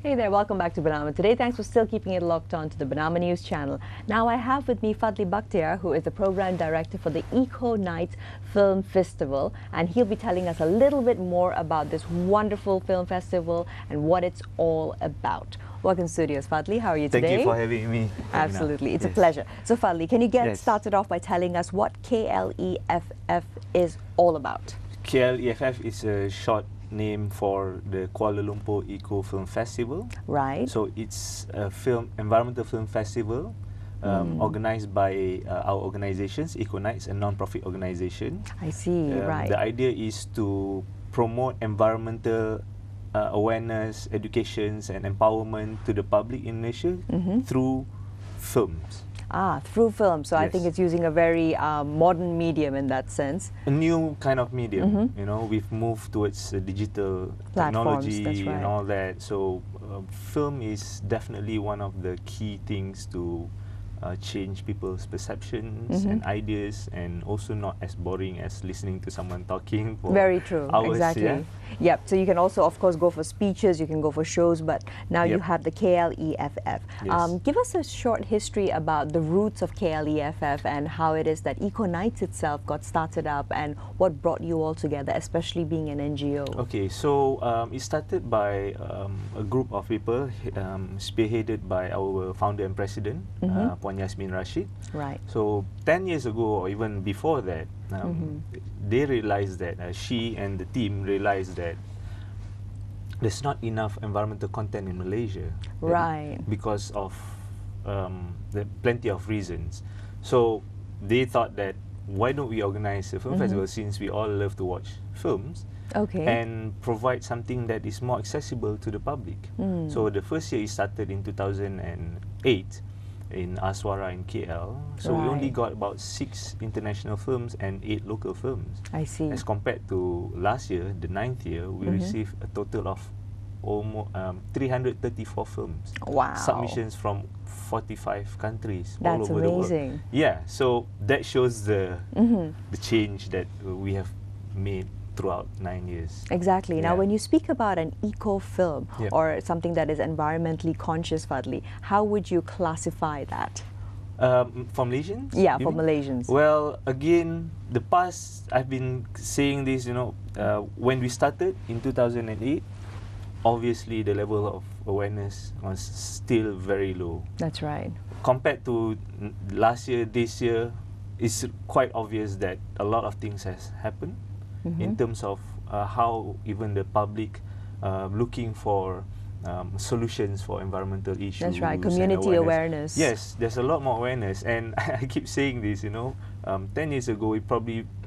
Hey there, welcome back to Bernama. Today, thanks for still keeping it locked on to the Bernama News channel. Now I have with me Fadly Bakhtiar, who is the program director for the EcoKnights Film Festival, and he'll be telling us a little bit more about this wonderful film festival and what it's all about. Welcome to studios, Fadly. How are you today? Thank you for having me. Absolutely, it's a pleasure. So Fadly, can you get started off by telling us what KLEFF is all about? KLEFF is a short name for the Kuala Lumpur Eco Film Festival. Right. So it's a environmental film festival organized by our organizations, EcoKnights, a non-profit organization. I see, right. The idea is to promote environmental awareness, educations and empowerment to the public in Malaysia through films. Through film. So Yes. I think it's using a very modern medium in that sense. A new kind of medium. You know, we've moved towards digital technology and all that. So film is definitely one of the key things to change people's perceptions and ideas, and also not as boring as listening to someone talking for very true hours. Exactly. Yeah? Yep. So you can also of course go for speeches, you can go for shows, but now you have the KLEFF. Yes. Give us a short history about the roots of KLEFF and how it is that EcoKnights itself got started up and what brought you all together, especially being an NGO. Okay, so it started by a group of people spearheaded by our founder and president, Puan Yasmin Rashid. Right. So 10 years ago, or even before that, they realized that she and the team realized that there's not enough environmental content in Malaysia. Right. Because of the plenty of reasons. So they thought that why don't we organize a film festival, since we all love to watch films, and provide something that is more accessible to the public. So the first year it started in 2008 in Aswara in KL. So we only got about 6 international films and 8 local films. I see. As compared to last year, the 9th year, we received a total of almost 334 films. Wow. Submissions from 45 countries all That's over the amazing. world. Yeah, so that shows the change that we have made throughout 9 years. Exactly. Now, when you speak about an eco film or something that is environmentally conscious, Fadly, how would you classify that? For Malaysians? Yeah, for Malaysians. Well, again, the past, I've been saying this, you know, when we started in 2008, obviously the level of awareness was still very low. That's right. Compared to last year, this year, it's quite obvious that a lot of things has happened in terms of how even the public looking for solutions for environmental issues. That's right, community awareness. Yes, there's a lot more awareness, and I keep saying this, you know, 10 years ago,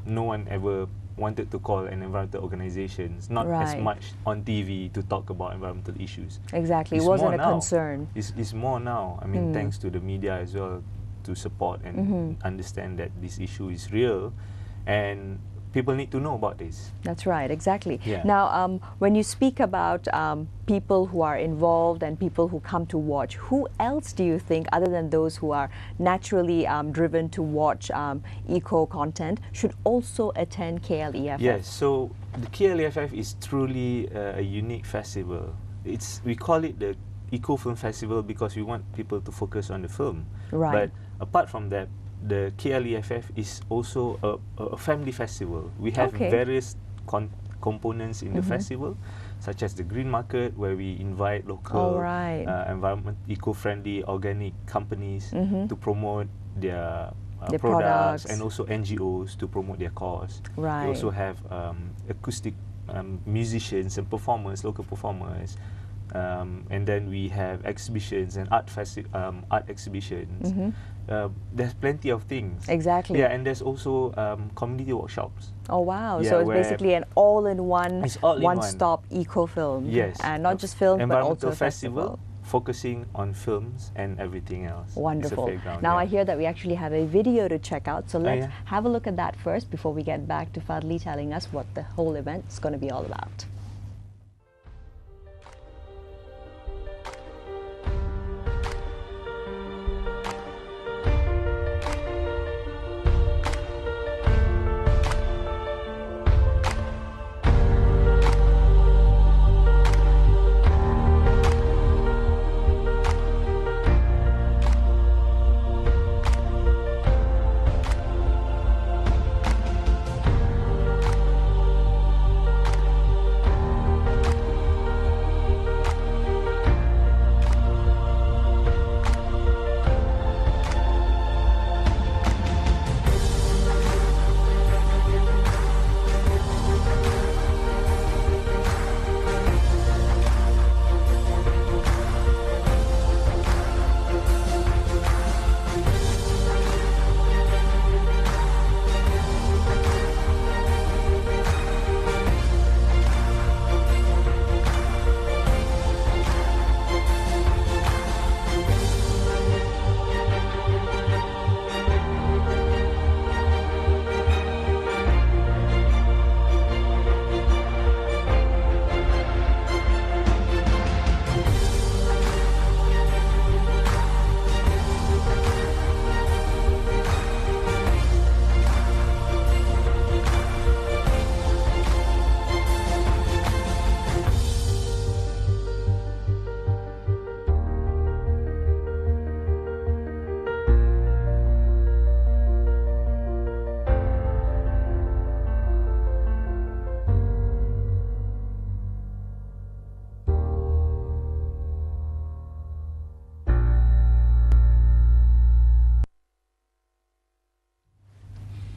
no one ever wanted to call an environmental organization, not as much on TV to talk about environmental issues. Exactly, It's it wasn't a now. concern. It's more now. I mean, thanks to the media as well to support and understand that this issue is real, and people need to know about this. That's right, exactly. Yeah. Now, when you speak about people who are involved and people who come to watch, who else do you think, other than those who are naturally driven to watch eco content, should also attend KLEFF? Yes, so the KLEFF is truly a unique festival. We call it the Eco Film Festival because we want people to focus on the film. Right. But apart from that, the KLEFF is also a family festival. We have various components in the festival, such as the green market, where we invite local environment, eco-friendly organic companies to promote their products, and also NGOs to promote their cause. Right. We also have acoustic musicians and performers, local performers. And then we have exhibitions and art exhibitions. There's plenty of things. Exactly. Yeah, and there's also community workshops. Oh wow! Yeah, so it's basically an all-in-one, one-stop eco-film. Yes. And not just film, but also a festival. Focusing on films and everything else. Wonderful. Now I hear that we actually have a video to check out, so let's have a look at that first before we get back to Fadly telling us what the whole event is going to be all about.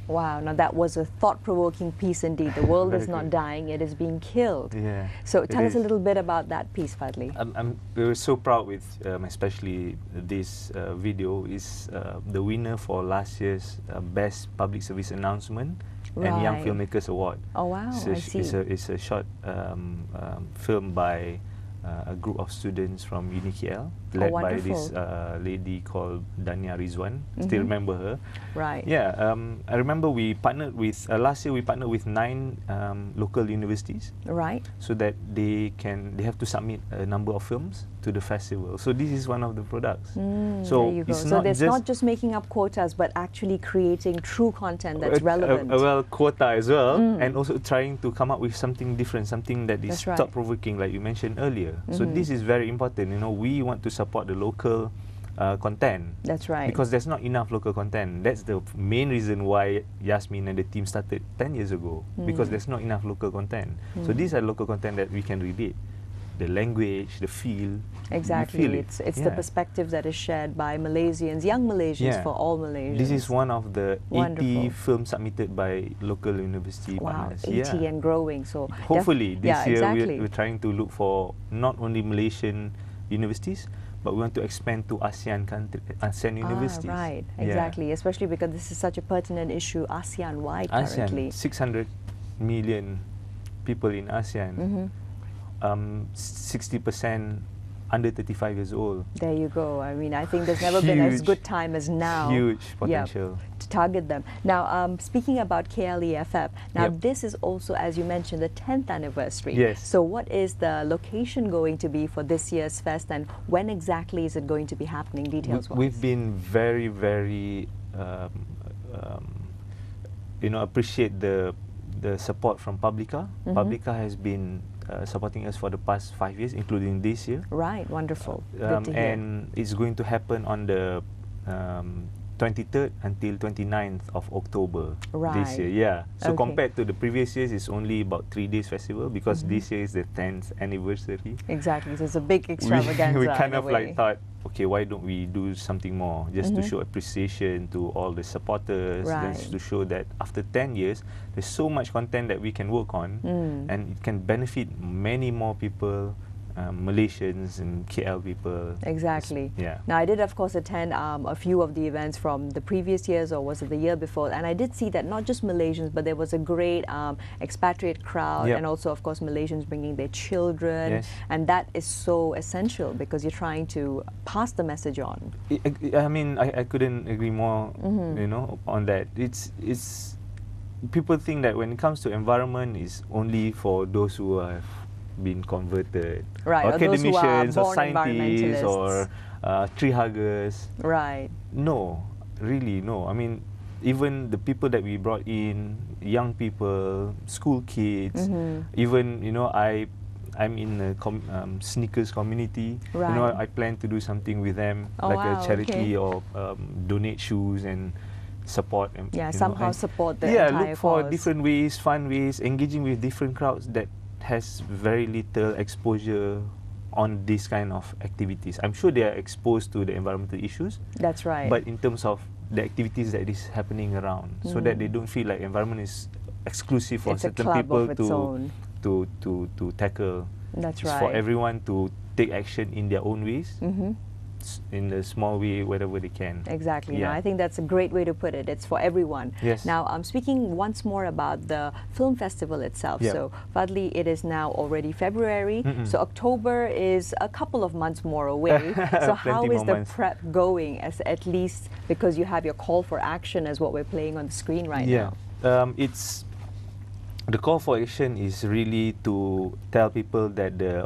Wow, now that was a thought-provoking piece indeed. The world is not dying, it is being killed. Yeah. So tell us a little bit about that piece, Fadly. We were so proud with, especially this video is the winner for last year's Best Public Service Announcement and Young Filmmakers Award. Oh wow, I see. It's a short film by a group of students from UniKL, led by this lady called Dania Rizwan. Still remember her. Right. Yeah, I remember we partnered with, last year we partnered with 9 local universities. Right. So that they have to submit a number of films to the festival. So this is one of the products. So there you go. So it's not just making up quotas, but actually creating true content that's relevant. Well, quota as well, and also trying to come up with something different, something that is thought-provoking, like you mentioned earlier. So this is very important. You know, we want to support the local content. That's right. Because there's not enough local content. That's the main reason why Yasmin and the team started 10 years ago. Because there's not enough local content. So these are local content that we can relate. The language, the feel. Exactly. It's the perspective that is shared by Malaysians, young Malaysians, for all Malaysians. This is one of the 80 films submitted by local university partners. 80 and growing. So hopefully this year we're trying to look for not only Malaysian universities, but we want to expand to ASEAN universities. Right, exactly. Especially because this is such a pertinent issue ASEAN-wide currently. 600 million people in ASEAN. 60% under 35 years old. There you go. I mean, I think there's never been as good time as now. Huge potential. To target them. Now, speaking about KLEFF, now this is also, as you mentioned, the 10th anniversary. Yes. So what is the location going to be for this year's fest, and when exactly is it going to be happening, details-wise? We've been very, very, appreciate the support from Publica. Publica has been supporting us for the past 5 years, including this year. Right, wonderful. Good to hear. And it's going to happen on the 23rd until 29th of October this year. Yeah. So compared to the previous years, it's only about 3 days festival, because this year is the 10th anniversary. Exactly. So it's a big extravaganza. We kind of like thought, okay, why don't we do something more, just to show appreciation to all the supporters, just to show that after 10 years, there's so much content that we can work on, and it can benefit many more people, Malaysians and KL people. Exactly. Yeah. Now, I did, of course, attend a few of the events from the previous years, or was it the year before, and I did see that not just Malaysians, but there was a great expatriate crowd, and also, of course, Malaysians bringing their children, and that is so essential because you're trying to pass the message on. I mean, I couldn't agree more, you know, on that. It's people think that when it comes to environment, it's only for those who have been converted, right, or academicians, or scientists, or tree huggers. Right. No, really no. I mean, even the people that we brought in, young people, school kids, even, you know, I'm in a sneakers community. You know, I plan to do something with them, like a charity, or donate shoes and support. Somehow support the entire look for cause. different ways, fun ways, engaging with different crowds that has very little exposure on this kind of activities. I'm sure they are exposed to the environmental issues. That's right. But in terms of the activities that is happening around, so that they don't feel like environment is exclusive for certain people to tackle. That's it's right. for everyone to take action in their own ways. In a small way, wherever they can. Exactly. Now, I think that's a great way to put it. It's for everyone. Yes. Now, I'm speaking once more about the film festival itself. So, Fadly, it is now already February. So, October is a couple of months more away. So, how is the prep going? At least because you have your call for action as what we're playing on the screen right now. It's the call for action is really to tell people that the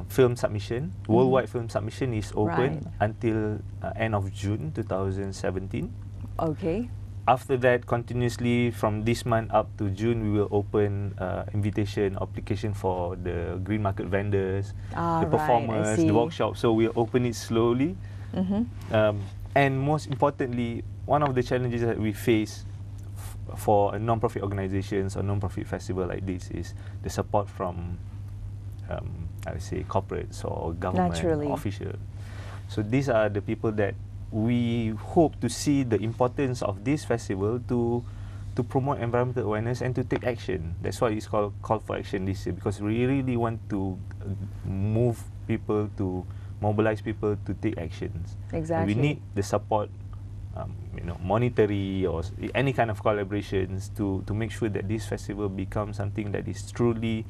film submission, worldwide film submission, is open until end of June 2017. Okay. After that, continuously from this month up to June, we will open invitation application for the green market vendors, the performers, the workshops. So we'll open it slowly. And most importantly, one of the challenges that we face for a non-profit organizations or non-profit festival like this is the support from, I would say, corporates or government officials. So these are the people that we hope to see the importance of this festival to to promote environmental awareness and to take action. That's why it's called Call for Action this year, because we really want to move people, to mobilize people to take actions. Exactly. And we need the support, monetary or any kind of collaborations to make sure that this festival becomes something that is truly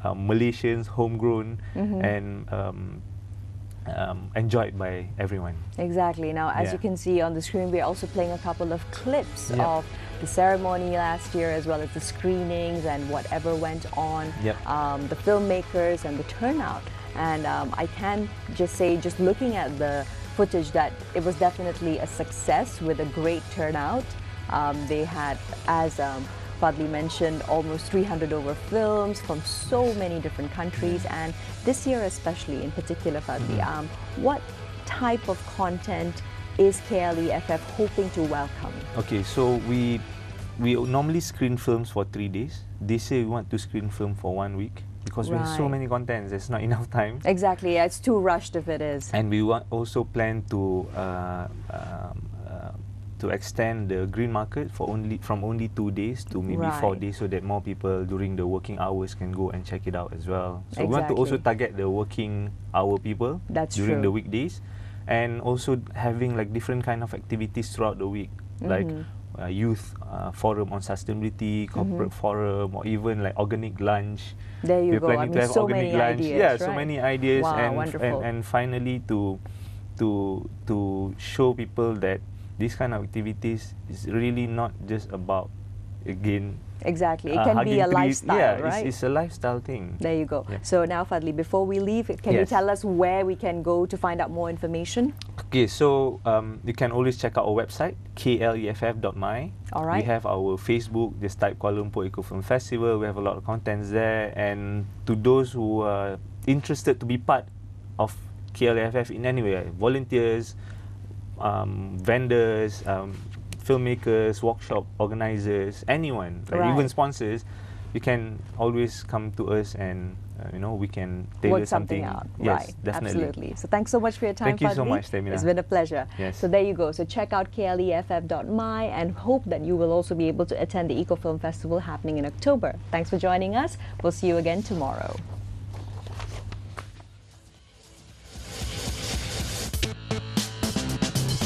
Malaysians, homegrown, and enjoyed by everyone. Exactly. Now, as you can see on the screen, we're also playing a couple of clips of the ceremony last year, as well as the screenings and whatever went on, the filmmakers and the turnout. And I can just say, just looking at the footage, that it was definitely a success with a great turnout. They had, as Fadly mentioned, almost 300 over films from so many different countries, and this year especially, in particular, Fadly, what type of content is KLEFF hoping to welcome? Okay, so we normally screen films for 3 days. This year we want to screen film for 1 week, because we have so many contents, there's not enough time. Exactly, it's too rushed if it is. And we also plan to extend the green market from only 2 days to maybe 4 days, so that more people during the working hours can go and check it out as well. So we want to also target the working hour people during the weekdays, and also having like different kind of activities throughout the week, like youth forum on sustainability, corporate forum, or even like organic lunch. There you go. I mean, so many ideas. So many ideas. Wow, and finally to show people that this kind of activities is really not just about, again, exactly, it can be a lifestyle, right? It's a lifestyle thing. There you go. So now, Fadly, before we leave, can you tell us where we can go to find out more information? Okay, so you can always check out our website, kleff.my. All right. We have our Facebook, just type Kuala Lumpur Eco Film Festival. We have a lot of contents there. And to those who are interested to be part of KLEFF in any way, volunteers, vendors, filmmakers, workshop organizers, anyone, even sponsors, you can always come to us, and we can tailor work something out. Yes, definitely. Absolutely. So thanks so much for your time, Thank you Fadly. so much, Tamina. It's been a pleasure. Yes. So there you go. So check out kleff.my, and hope that you will also be able to attend the Eco Film Festival happening in October. Thanks for joining us. We'll see you again tomorrow.